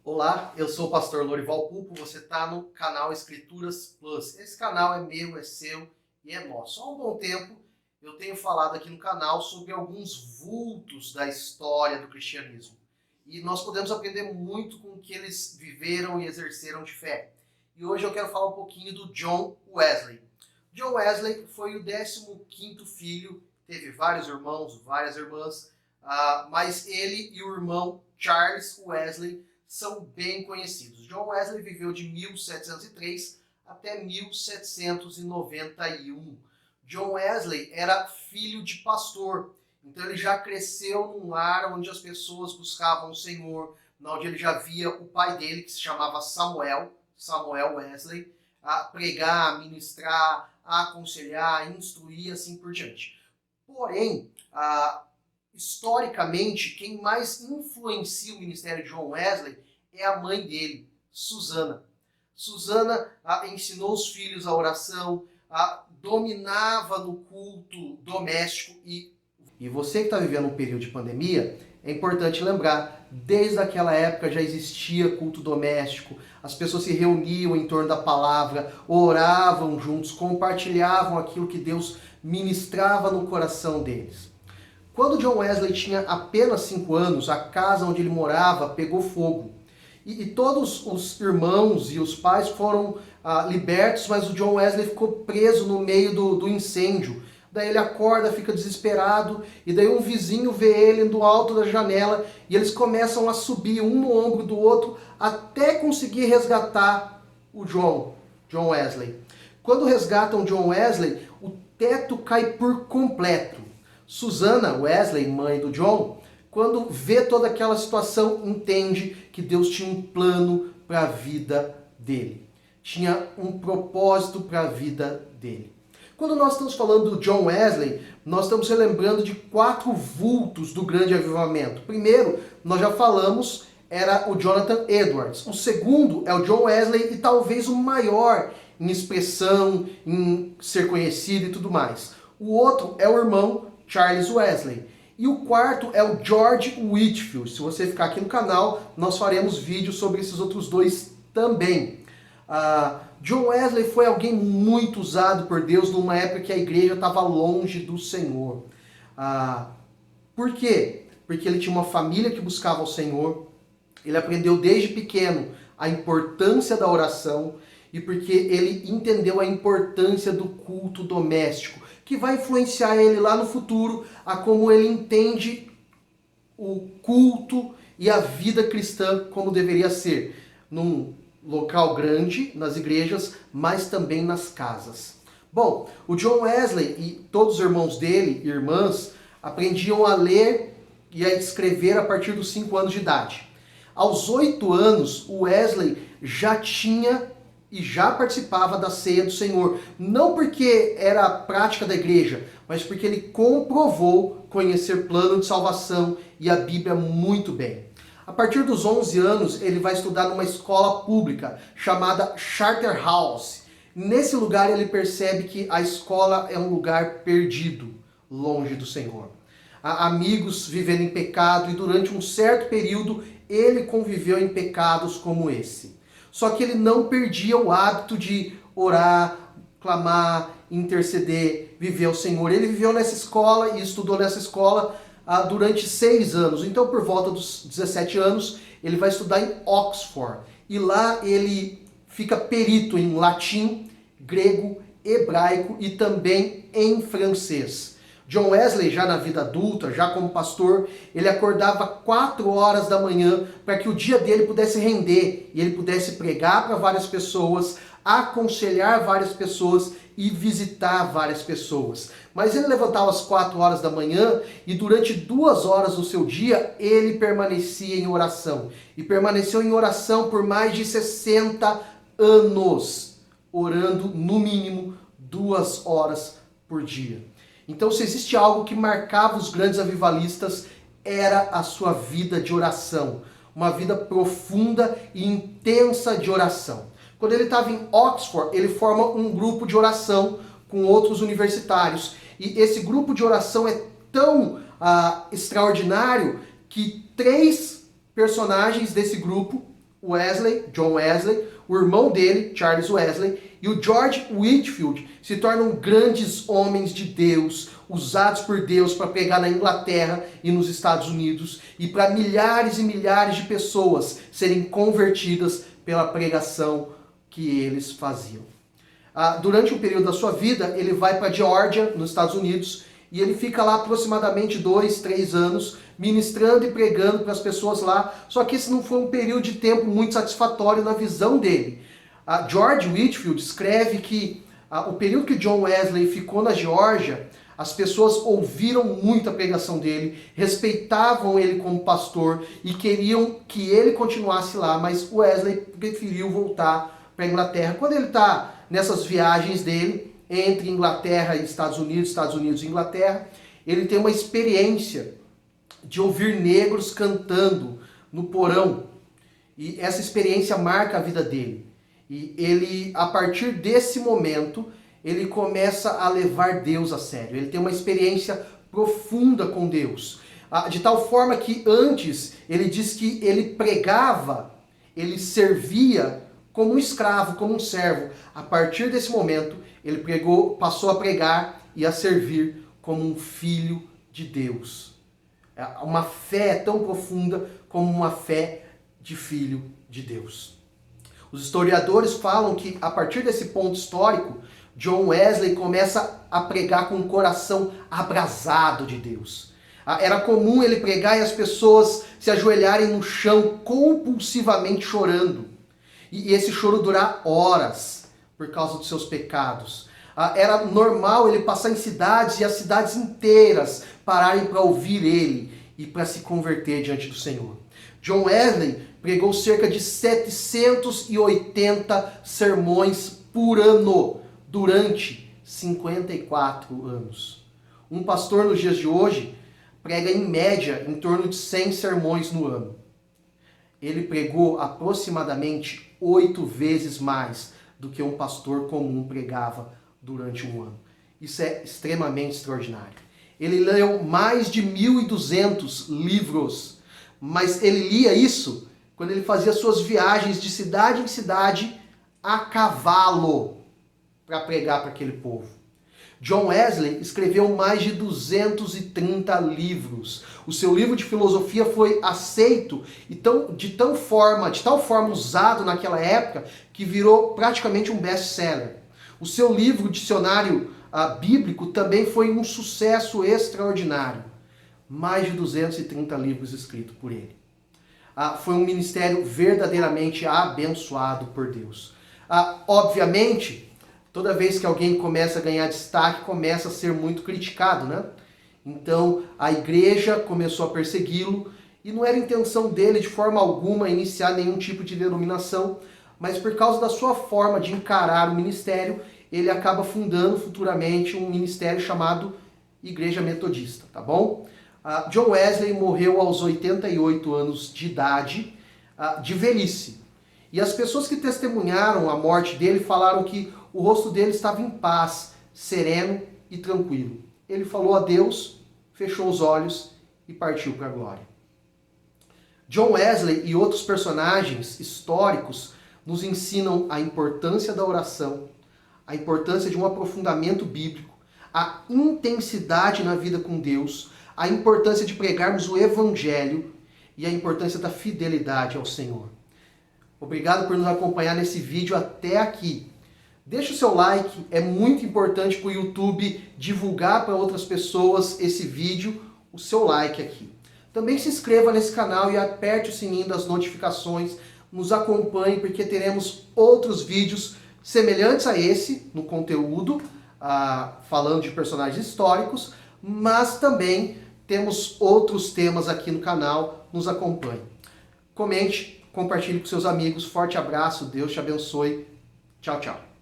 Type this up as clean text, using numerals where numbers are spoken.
Olá, eu sou o pastor Lorival Pupo, você está no canal Escrituras Plus. Esse canal é meu, é seu e é nosso. Há um bom tempo eu tenho falado aqui no canal sobre alguns vultos da história do cristianismo. E nós podemos aprender muito com o que eles viveram e exerceram de fé. E hoje eu quero falar um pouquinho do John Wesley. John Wesley foi o 15º filho, teve vários irmãos, várias irmãs, mas ele e o irmão Charles Wesley são bem conhecidos. John Wesley viveu de 1703 até 1791. John Wesley era filho de pastor, então ele já cresceu num lar onde as pessoas buscavam o Senhor, onde ele já via o pai dele, que se chamava Samuel Wesley, a pregar, a ministrar, a aconselhar, a instruir, assim por diante. Porém, historicamente, quem mais influencia o ministério de John Wesley é a mãe dele, Susana. Susana ensinou os filhos a oração, dominava no culto doméstico e você que está vivendo um período de pandemia, é importante lembrar, desde aquela época já existia culto doméstico, as pessoas se reuniam em torno da palavra, oravam juntos, compartilhavam aquilo que Deus ministrava no coração deles. Quando John Wesley tinha apenas 5 anos, a casa onde ele morava pegou fogo. E todos os irmãos e os pais foram libertos, mas o John Wesley ficou preso no meio do incêndio. Daí ele acorda, fica desesperado, e daí um vizinho vê ele do alto da janela, e eles começam a subir um no ombro do outro, até conseguir resgatar o John Wesley. Quando resgatam John Wesley, o teto cai por completo. Susana Wesley, mãe do John, quando vê toda aquela situação, entende que Deus tinha um plano para a vida dele. Tinha um propósito para a vida dele. Quando nós estamos falando do John Wesley, nós estamos relembrando de 4 vultos do grande avivamento. Primeiro, nós já falamos, era o Jonathan Edwards. O segundo é o John Wesley e talvez o maior em expressão, em ser conhecido e tudo mais. O outro é o irmão Charles Wesley. E o quarto é o George Whitefield. Se você ficar aqui no canal, nós faremos vídeos sobre esses outros dois também. John Wesley foi alguém muito usado por Deus numa época que a igreja estava longe do Senhor. Por quê? Porque ele tinha uma família que buscava o Senhor, ele aprendeu desde pequeno a importância da oração e porque ele entendeu a importância do culto doméstico, que vai influenciar ele lá no futuro a como ele entende o culto e a vida cristã como deveria ser, num local grande, nas igrejas, mas também nas casas. Bom, o John Wesley e todos os irmãos dele e irmãs aprendiam a ler e a escrever a partir dos 5 anos de idade. Aos 8 anos, o Wesley já tinha e já participava da ceia do Senhor. Não porque era a prática da igreja, mas porque ele comprovou conhecer plano de salvação e a Bíblia muito bem. A partir dos 11 anos, ele vai estudar numa escola pública chamada Charterhouse. Nesse lugar ele percebe que a escola é um lugar perdido, longe do Senhor. Há amigos vivendo em pecado e durante um certo período ele conviveu em pecados como esse. Só que ele não perdia o hábito de orar, clamar, interceder, viver ao Senhor. Ele viveu nessa escola e estudou nessa escola durante 6 anos. Então, por volta dos 17 anos, ele vai estudar em Oxford. E lá ele fica perito em latim, grego, hebraico e também em francês. John Wesley, já na vida adulta, já como pastor, ele acordava 4 horas da manhã para que o dia dele pudesse render e ele pudesse pregar para várias pessoas, aconselhar várias pessoas e visitar várias pessoas. Mas ele levantava às 4 horas da manhã e durante 2 horas do seu dia ele permanecia em oração. E permaneceu em oração por mais de 60 anos, orando no mínimo 2 horas por dia. Então, se existe algo que marcava os grandes avivalistas, era a sua vida de oração. Uma vida profunda e intensa de oração. Quando ele estava em Oxford, ele forma um grupo de oração com outros universitários. E esse grupo de oração é tão extraordinário que 3 personagens desse grupo, Wesley, John Wesley, o irmão dele, Charles Wesley, e o George Whitefield se tornam grandes homens de Deus, usados por Deus para pregar na Inglaterra e nos Estados Unidos, e para milhares e milhares de pessoas serem convertidas pela pregação que eles faziam. Durante um período da sua vida, ele vai para Geórgia, nos Estados Unidos, e ele fica lá aproximadamente 2, 3 anos, ministrando e pregando para as pessoas lá. Só que esse não foi um período de tempo muito satisfatório na visão dele. George Whitefield escreve que o período que John Wesley ficou na Geórgia, as pessoas ouviram muito a pregação dele, respeitavam ele como pastor e queriam que ele continuasse lá, mas Wesley preferiu voltar para a Inglaterra. Quando ele está nessas viagens dele, entre Inglaterra e Estados Unidos e Inglaterra, ele tem uma experiência de ouvir negros cantando no porão. E essa experiência marca a vida dele. E ele, a partir desse momento, ele começa a levar Deus a sério. Ele tem uma experiência profunda com Deus. De tal forma que antes, ele diz que ele pregava, ele servia como um escravo, como um servo. A partir desse momento, ele passou a pregar e a servir como um filho de Deus. Uma fé tão profunda como uma fé de filho de Deus. Os historiadores falam que a partir desse ponto histórico, John Wesley começa a pregar com um coração abrasado de Deus. Era comum ele pregar e as pessoas se ajoelharem no chão compulsivamente chorando. E esse choro durar horas por causa dos seus pecados. Era normal ele passar em cidades e as cidades inteiras pararem para ouvir ele e para se converter diante do Senhor. John Wesley pregou cerca de 780 sermões por ano durante 54 anos. Um pastor nos dias de hoje prega em média em torno de 100 sermões no ano. Ele pregou aproximadamente 8 vezes mais do que um pastor comum pregava durante um ano. Isso é extremamente extraordinário. Ele leu mais de 1.200 livros, mas ele lia isso quando ele fazia suas viagens de cidade em cidade a cavalo para pregar para aquele povo. John Wesley escreveu mais de 230 livros. O seu livro de filosofia foi aceito e de tal forma usado naquela época que virou praticamente um best-seller. O seu livro, Dicionário Bíblico, também foi um sucesso extraordinário. Mais de 230 livros escritos por ele. Foi um ministério verdadeiramente abençoado por Deus. Obviamente, toda vez que alguém começa a ganhar destaque, começa a ser muito criticado, né? Então, a igreja começou a persegui-lo e não era intenção dele, de forma alguma, iniciar nenhum tipo de denominação, mas por causa da sua forma de encarar o ministério, ele acaba fundando futuramente um ministério chamado Igreja Metodista, tá bom? John Wesley morreu aos 88 anos de idade, de velhice. E as pessoas que testemunharam a morte dele falaram que o rosto dele estava em paz, sereno e tranquilo. Ele falou a Deus, fechou os olhos e partiu para a glória. John Wesley e outros personagens históricos nos ensinam a importância da oração, a importância de um aprofundamento bíblico, a intensidade na vida com Deus, a importância de pregarmos o Evangelho e a importância da fidelidade ao Senhor. Obrigado por nos acompanhar nesse vídeo até aqui. Deixa o seu like, é muito importante para o YouTube divulgar para outras pessoas esse vídeo, o seu like aqui. Também se inscreva nesse canal e aperte o sininho das notificações, nos acompanhe porque teremos outros vídeos semelhantes a esse no conteúdo, falando de personagens históricos, mas também temos outros temas aqui no canal, nos acompanhe. Comente, compartilhe com seus amigos, forte abraço, Deus te abençoe, tchau, tchau.